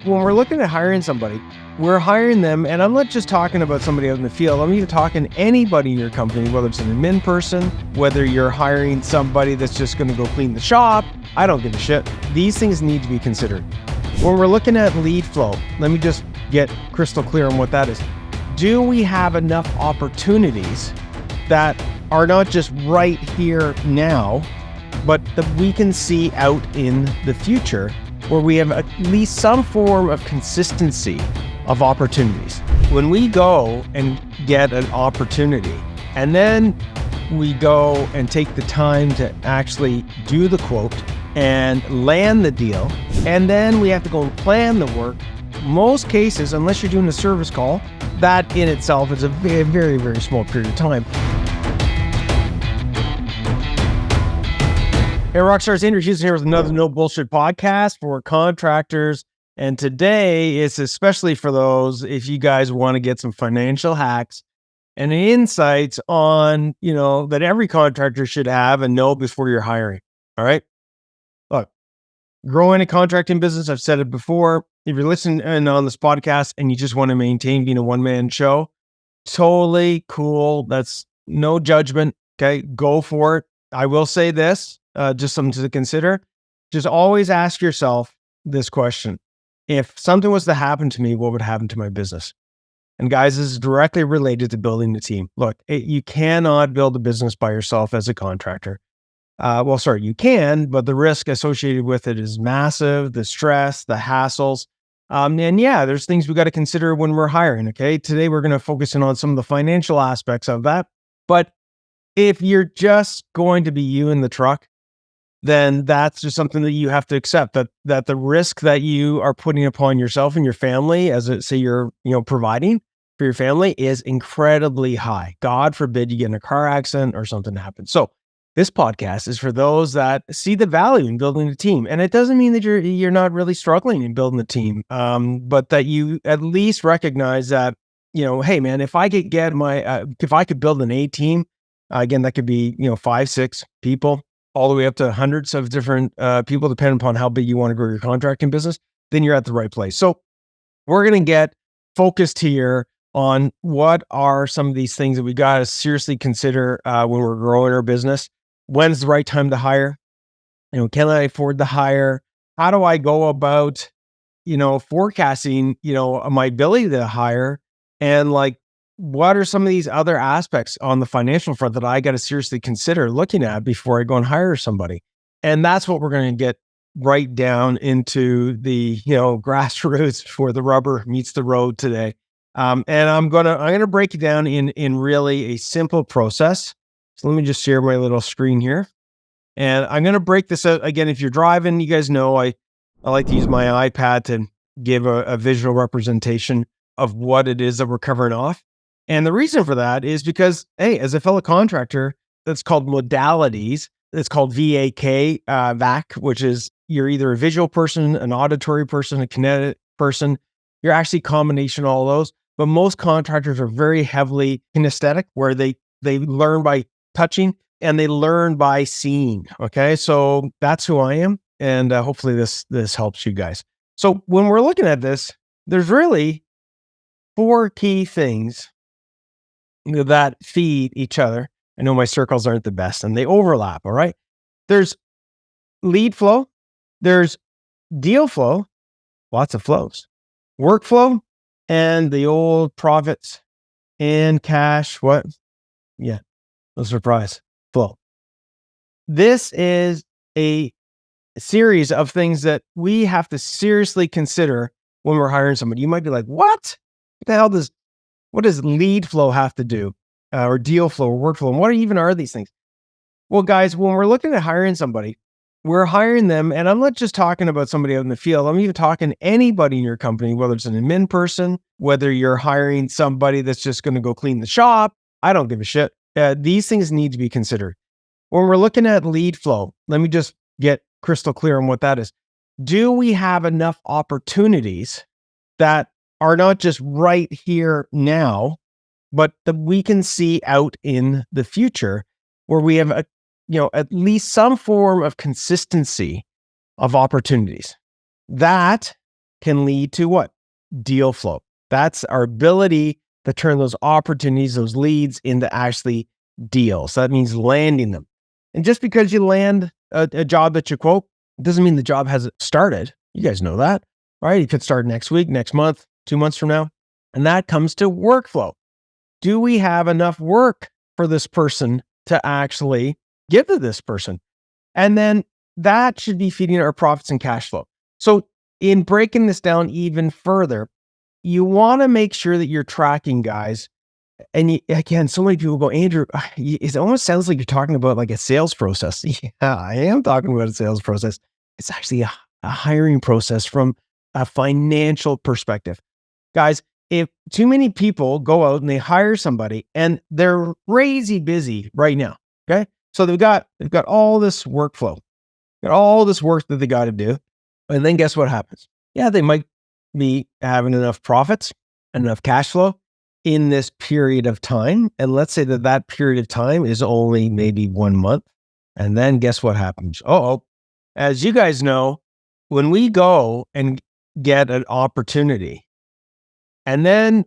when we're looking at hiring somebody, we're hiring them, and I'm not just talking about somebody out in the field. I'm even talking anybody in your company, whether it's an admin person, whether you're hiring somebody that's just going to go clean the shop. I don't give a shit. These things need to be considered. When we're looking at lead flow, let me just get crystal clear on what that is. Do we have enough opportunities that are not just right here now, but that we can see out in the future, where we have at least some form of consistency of opportunities? When we go and get an opportunity, and then we go and take the time to actually do the quote and land the deal, and then we have to go and plan the work, most cases, unless you're doing a service call, that in itself is a very, very, very small period of time. Hey, Rockstars, Andrew Houston here with another No Bullshit podcast for contractors. And today it's especially for those, if you guys want to get some financial hacks and insights on, that every contractor should have and know before you're hiring. All right. Look, growing a contracting business, I've said it before. If you're listening on this podcast and you just want to maintain being a one-man show, totally cool. That's no judgment. Okay. Go for it. I will say this. Just something to consider. Just always ask yourself this question. If something was to happen to me, what would happen to my business? And guys, this is directly related to building the team. Look, you cannot build a business by yourself as a contractor. You can, but the risk associated with it is massive, the stress, the hassles. There's things we got to consider when we're hiring, okay? Today, we're going to focus in on some of the financial aspects of that. But if you're just going to be you in the truck, then that's just something that you have to accept, that the risk that you are putting upon yourself and your family, say you're, providing for your family, is incredibly high. God forbid you get in a car accident or something happens. So this podcast is for those that see the value in building a team. And it doesn't mean that you're not really struggling in building the team, but that you at least recognize that, hey man, if I could get if I could build an A team, again, that could be, 5, 6 people, all the way up to hundreds of different people, depending upon how big you want to grow your contracting business, then you're at the right place. So we're going to get focused here on what are some of these things that we got to seriously consider when we're growing our business. When's the right time to hire? Can I afford to hire? How do I go about, forecasting, my ability to hire? And what are some of these other aspects on the financial front that I got to seriously consider looking at before I go and hire somebody? And that's what we're going to get right down into the, grassroots where the rubber meets the road today. And I'm going to break it down in really a simple process. So let me just share my little screen here. And I'm going to break this out again. If you're driving, you guys know, I like to use my iPad to give a visual representation of what it is that we're covering off. And the reason for that is because, hey, as a fellow contractor, that's called modalities. It's called VAK, VAC, which is you're either a visual person, an auditory person, a kinetic person. You're actually a combination of all those. But most contractors are very heavily kinesthetic, where they learn by touching and they learn by seeing. Okay, so that's who I am, and hopefully this helps you guys. So when we're looking at this, there's really 4 key things that feed each other. I know my circles aren't the best and they overlap. All right. There's lead flow. There's deal flow, lots of flows, workflow, and the old profits and cash. What? Yeah. No surprise. Flow. This is a series of things that we have to seriously consider when we're hiring somebody. You might be like, what the hell what does lead flow have to do, or deal flow or workflow? And what even are these things? Well, guys, when we're looking at hiring somebody, we're hiring them. And I'm not just talking about somebody out in the field. I'm even talking anybody in your company, whether it's an admin person, whether you're hiring somebody that's just going to go clean the shop. I don't give a shit. These things need to be considered. When we're looking at lead flow, let me just get crystal clear on what that is. Do we have enough opportunities that are not just right here now, but that we can see out in the future, where we have at least some form of consistency of opportunities? That can lead to what? Deal flow. That's our ability to turn those opportunities, those leads into actually deals. So that means landing them. And just because you land a job that you quote, doesn't mean the job hasn't started. You guys know that, right? It could start next week, next month, 2 months from now. And that comes to workflow. Do we have enough work for this person to actually give to this person? And then that should be feeding our profits and cash flow. So in breaking this down even further, you want to make sure that you're tracking, guys. And again, so many people go, Andrew, it almost sounds like you're talking about like a sales process. Yeah, I am talking about a sales process. It's actually a hiring process from a financial perspective. Guys, if too many people go out and they hire somebody and they're crazy busy right now, okay? So they've got all this workflow, got all this work that they got to do. And then guess what happens? Yeah, they might be having enough profits, enough cash flow in this period of time. And let's say that period of time is only maybe 1 month. And then guess what happens? As you guys know, when we go and get an opportunity, and then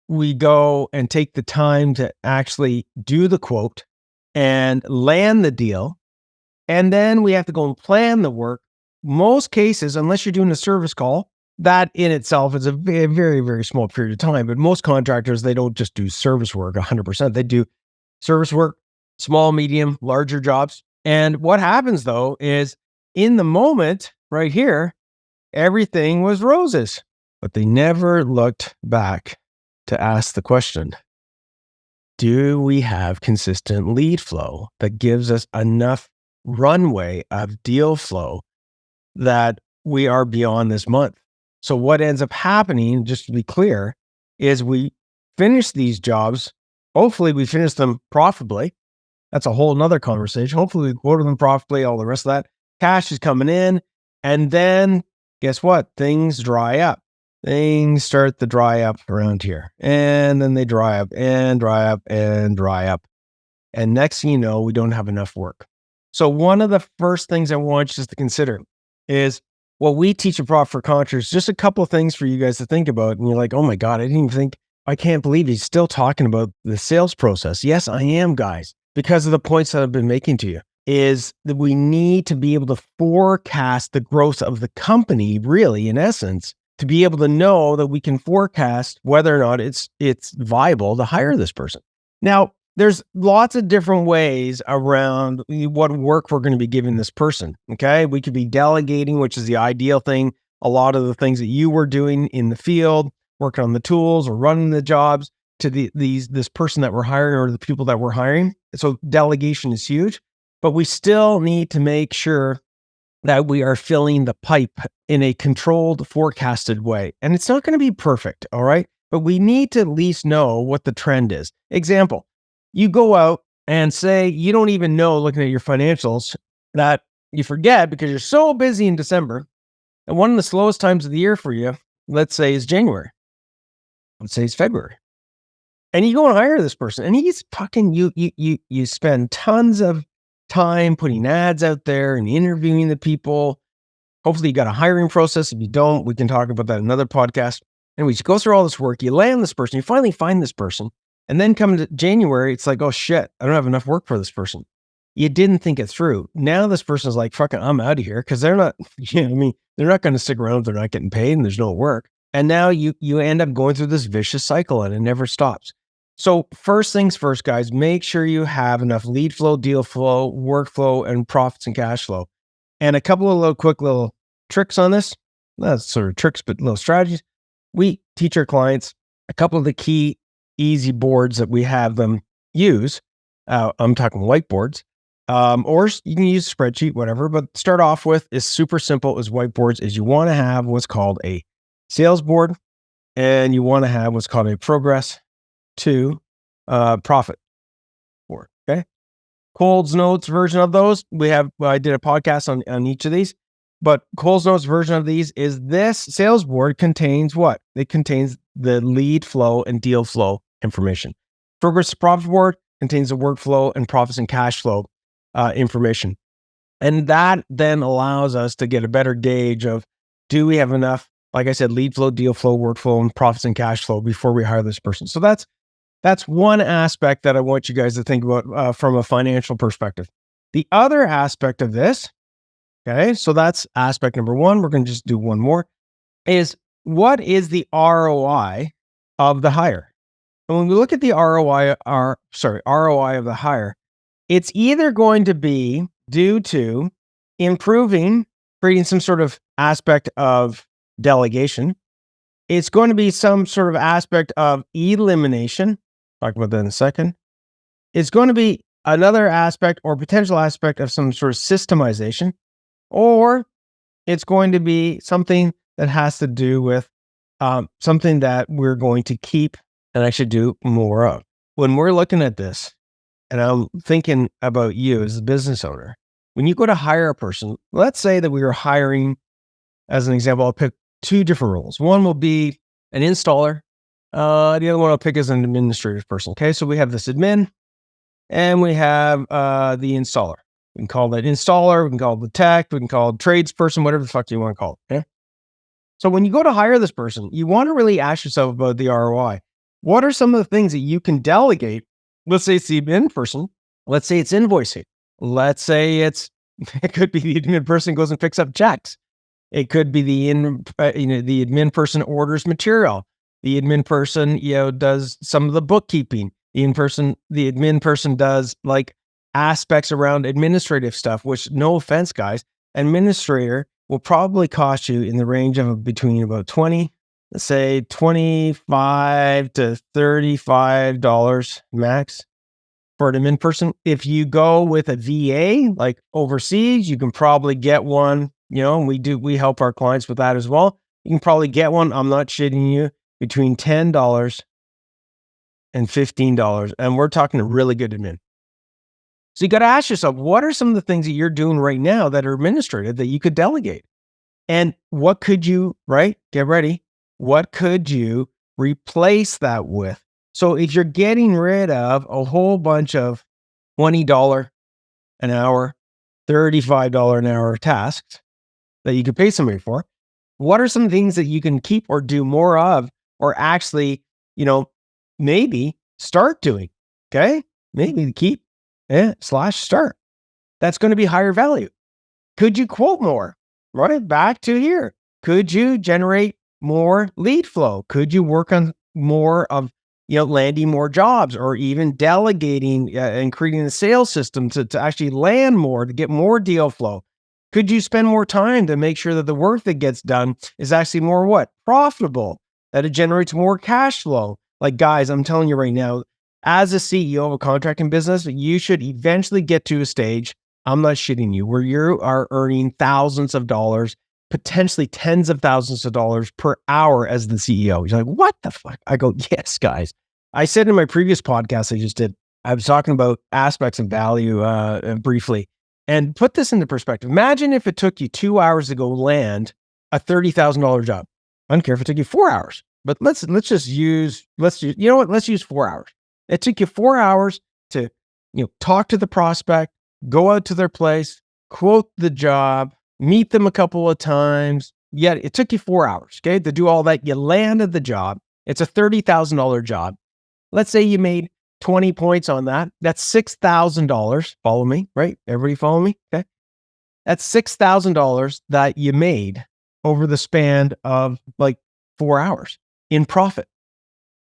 we go and take the time to actually do the quote and land the deal, and then we have to go and plan the work. Most cases, unless you're doing a service call, that in itself is a very, very, very small period of time. But most contractors, they don't just do service work 100%. They do service work, small, medium, larger jobs. And what happens though is in the moment right here, everything was roses, but they never looked back to ask the question, do we have consistent lead flow that gives us enough runway of deal flow that we are beyond this month? So what ends up happening, just to be clear, is we finish these jobs. Hopefully we finish them profitably. That's a whole nother conversation. Hopefully we quoted them profitably, all the rest of that. Cash is coming in. And then guess what? Things dry up. Things start to dry up around here. And then they dry up and dry up and dry up. And next thing you know, we don't have enough work. So one of the first things I want you to consider is what we teach at Profit for Contractors, just a couple of things for you guys to think about. And you're like, oh my God, I can't believe he's still talking about the sales process. Yes, I am, guys, because of the points that I've been making to you, is that we need to be able to forecast the growth of the company, really, in essence, to be able to know that we can forecast whether or not it's viable to hire this person. Now, there's lots of different ways around what work we're going to be giving this person, okay? We could be delegating, which is the ideal thing. A lot of the things that you were doing in the field, working on the tools or running the jobs, to this person that we're hiring or the people that we're hiring. So delegation is huge, but we still need to make sure that we are filling the pipe in a controlled, forecasted way. And it's not going to be perfect, all right? But we need to at least know what the trend is. Example, you go out and say you don't even know, looking at your financials, that you forget because you're so busy in December. And one of the slowest times of the year for you, let's say, is January. Let's say it's February. And you go and hire this person, and he's fucking you spend tons of time putting ads out there and interviewing the people. Hopefully you got a hiring process. If you don't, we can talk about that in another podcast. Anyways, you go through all this work, you land this person, you finally find this person, and then come to January, it's like, oh shit, I don't have enough work for this person. You didn't think it through. Now this person's like, fucking, I'm out of here, because they're not, they're not going to stick around if they're not getting paid and there's no work. And now you end up going through this vicious cycle and it never stops. So first things first, guys, make sure you have enough lead flow, deal flow, workflow, and profits and cash flow. And a couple of quick little tricks on this, not sort of tricks, but little strategies. We teach our clients a couple of the key easy boards that we have them use. I'm talking whiteboards, or you can use a spreadsheet, whatever, but start off with is super simple as whiteboards is you want to have what's called a sales board, and you want to have what's called a progress to profit board. Okay. Cole's Notes version of those. I did a podcast on each of these, but Cole's Notes version of these is this sales board contains what? It contains the lead flow and deal flow information. Progress to profit board contains the workflow and profits and cash flow information. And that then allows us to get a better gauge of, do we have enough like I said, lead flow, deal flow, workflow, and profits and cash flow before we hire this person. So that's one aspect that I want you guys to think about from a financial perspective. The other aspect of this, okay, so that's aspect number one. We're going to just do one more, is what is the ROI of the hire? And when we look at the ROI of the hire, it's either going to be due to improving, creating some sort of aspect of delegation. It's going to be some sort of aspect of elimination. Talk about that in a second. It's going to be another aspect or potential aspect of some sort of systemization, or it's going to be something that has to do with something that we're going to keep and actually do more of. When we're looking at this, and I'm thinking about you as a business owner, when you go to hire a person, let's say that we are hiring, as an example, I'll pick two different roles. One will be an installer. The other one I'll pick as an administrative person. Okay, so we have this admin and we have the installer. We can call that installer, we can call it the tech, we can call it tradesperson, whatever the fuck you want to call it. Okay. So when you go to hire this person, you want to really ask yourself about the ROI. What are some of the things that you can delegate? Let's say it's the admin person. Let's say it's invoicing. Let's say it could be the admin person goes and picks up checks. It could be the admin person orders material. The admin person, does some of the bookkeeping. The admin person does like aspects around administrative stuff, which, no offense, guys, administrator will probably cost you in the range of between about $25 to $35 max for an admin person. If you go with a VA, like overseas, you can probably get one, and we help our clients with that as well. You can probably get one, I'm not shitting you, between $10 and $15. And we're talking a really good admin. So you got to ask yourself, what are some of the things that you're doing right now that are administrative that you could delegate? And what could you, get ready, what could you replace that with? So if you're getting rid of a whole bunch of $20 an hour, $35 an hour tasks that you could pay somebody for, what are some things that you can keep or do more of, or actually, maybe start doing? Okay. Maybe keep / start. That's going to be higher value. Could you quote more? Right back to here. Could you generate more lead flow? Could you work on more of, landing more jobs, or even delegating and creating a sales system to actually land more, to get more deal flow? Could you spend more time to make sure that the work that gets done is actually more profitable, that it generates more cash flow? Like, guys, I'm telling you right now, as a CEO of a contracting business, you should eventually get to a stage, I'm not shitting you, where you are earning thousands of dollars, potentially tens of thousands of dollars per hour as the CEO. You're like, what the fuck? I go, yes, guys. I said in my previous podcast I just did, I was talking about aspects of value briefly, and put this into perspective. Imagine if it took you 2 hours to go land a $30,000 job. I don't care if it took you 4 hours, but let's use 4 hours. It took you 4 hours to, talk to the prospect, go out to their place, quote the job, meet them a couple of times. Yet it took you 4 hours, okay, to do all that. You landed the job. It's a $30,000 job. Let's say you made 20 points on that. That's $6,000. Follow me, right? Everybody follow me? Okay. That's $6,000 that you made over the span of 4 hours in profit.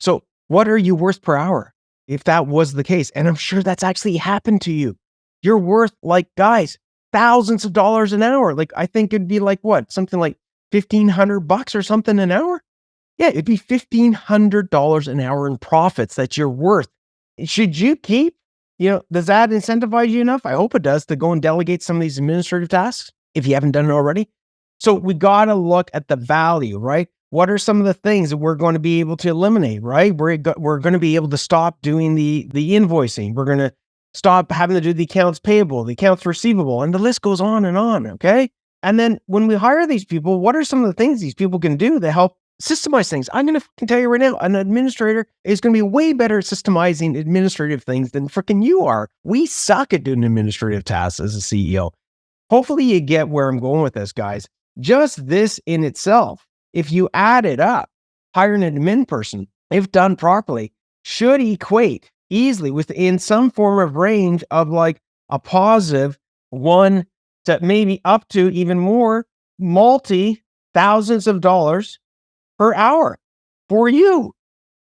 So what are you worth per hour? If that was the case, and I'm sure that's actually happened to you, you're worth, guys, thousands of dollars an hour. I think it'd be something like $1,500 or something an hour. Yeah, it'd be $1,500 an hour in profits that you're worth. Should you keep, does that incentivize you enough? I hope it does, to go and delegate some of these administrative tasks if you haven't done it already. So we got to look at the value, right? What are some of the things that we're going to be able to eliminate, right? We're going to be able to stop doing the invoicing. We're going to stop having to do the accounts payable, the accounts receivable, and the list goes on and on, okay? And then when we hire these people, what are some of the things these people can do to help systemize things? I'm going to tell you right now, an administrator is going to be way better at systemizing administrative things than freaking you are. We suck at doing administrative tasks as a CEO. Hopefully you get where I'm going with this, guys. Just this in itself if you add it up, hiring an admin person, if done properly, should equate easily within some form of range of like a positive 1 to maybe up to even more multi thousands of dollars per hour for you,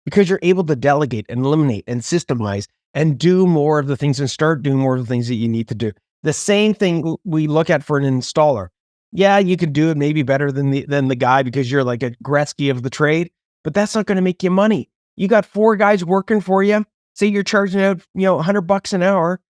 because you're able to delegate and eliminate and systemize and do more of the things and start doing more of the things that you need to do. The same thing we look at for an installer. Yeah, you could do it maybe better than the guy because you're like a Gretzky of the trade, but that's not going to make you money. You got 4 guys working for you. Say you're charging out, $100 an hour,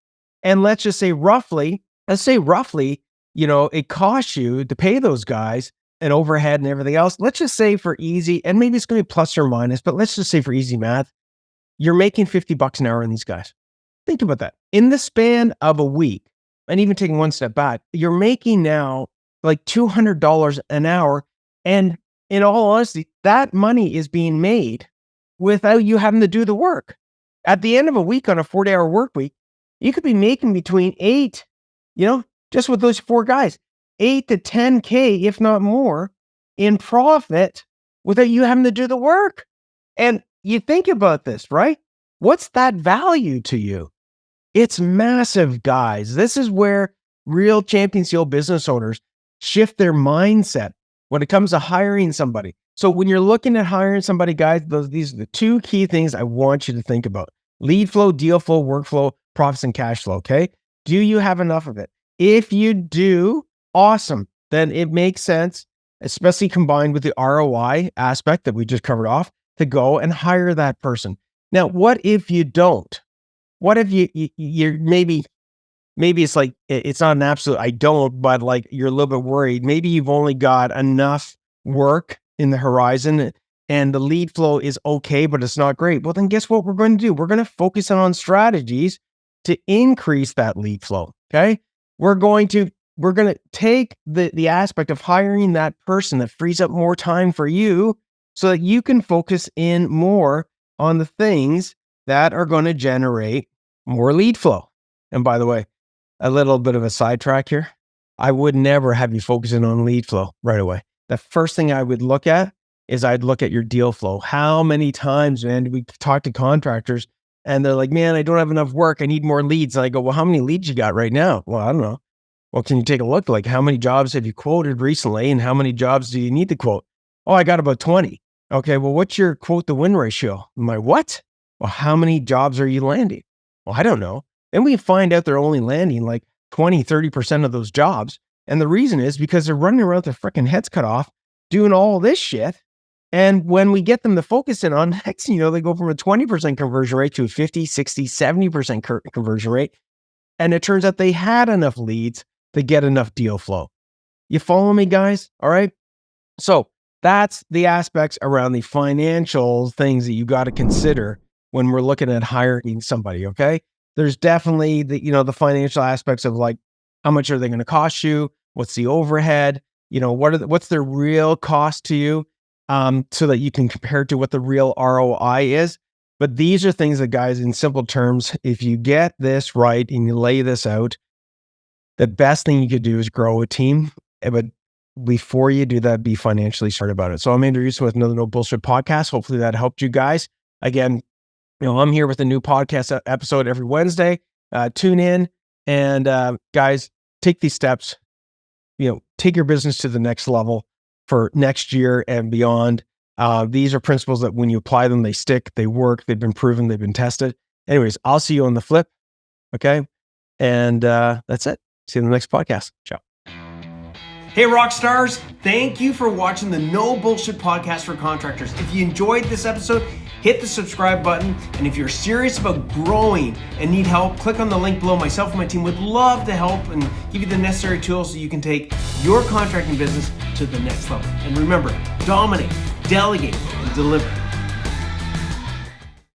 and let's say roughly, it costs you to pay those guys and overhead and everything else. Let's just say for easy, and maybe it's going to be plus or minus, but let's just say for easy math, you're making $50 an hour on these guys. Think about that. In the span of a week, and even taking one step back, you're making now like $200 an hour. And in all honesty, that money is being made without you having to do the work. At the end of a week on a 40-hour work week, you could be making between 8, just with those 4 guys, 8 to 10K, if not more, in profit without you having to do the work. And you think about this, right? What's that value to you? It's massive, guys. This is where real champion SEAL business owners shift their mindset when it comes to hiring somebody. So when you're looking at hiring somebody, guys, these are the 2 key things I want you to think about. Lead flow, deal flow, workflow, profits, and cash flow, okay? Do you have enough of it? If you do, awesome. Then it makes sense, especially combined with the ROI aspect that we just covered off, to go and hire that person. Now, what if you don't? What if you're maybe it's like, it's not an absolute I don't, but like you're a little bit worried. Maybe you've only got enough work in the horizon and the lead flow is okay, but it's not great. Well, then guess what we're going to do? We're going to focus on strategies to increase that lead flow, okay? We're going to take the aspect of hiring that person that frees up more time for you so that you can focus in more on the things that are going to generate more lead flow. And by the way, a little bit of a sidetrack here. I would never have you focusing on lead flow right away. The first thing I would look at is I'd look at your deal flow. How many times, man, do we talk to contractors and they're like, man, I don't have enough work. I need more leads. And I go, well, how many leads you got right now? Well, I don't know. Well, can you take a look? Like, how many jobs have you quoted recently and how many jobs do you need to quote? Oh, I got about 20. Okay, well, what's your quote to win ratio? I'm like, what? Well, how many jobs are you landing? Well, I don't know. Then we find out they're only landing like 20, 30% of those jobs. And the reason is because they're running around with their freaking heads cut off, doing all this shit. And when we get them to focus in on next, they go from a 20% conversion rate to a 50, 60, 70% conversion rate. And it turns out they had enough leads to get enough deal flow. You follow me, guys? All right. So that's the aspects around the financial things that you got to consider when we're looking at hiring somebody. Okay. There's definitely the financial aspects of like, how much are they going to cost you? What's the overhead? What's their real cost to you? So that you can compare to what the real ROI is. But these are things that, guys, in simple terms, if you get this right and you lay this out, the best thing you could do is grow a team. But before you do that, be financially smart about it. So I'm Andrew Houston with another No Bullshit podcast. Hopefully that helped you guys. Again, I'm here with a new podcast episode every Wednesday. Tune in and guys, take these steps. Take your business to the next level for next year and beyond. These are principles that when you apply them, they stick, they work, they've been proven, they've been tested. Anyways, I'll see you on the flip. Okay. And that's it. See you in the next podcast. Ciao. Hey, rock stars. Thank you for watching the No Bullshit podcast for contractors. If you enjoyed this episode, hit the subscribe button. And if you're serious about growing and need help, click on the link below. Myself and my team would love to help and give you the necessary tools so you can take your contracting business to the next level. And remember, dominate, delegate, and deliver.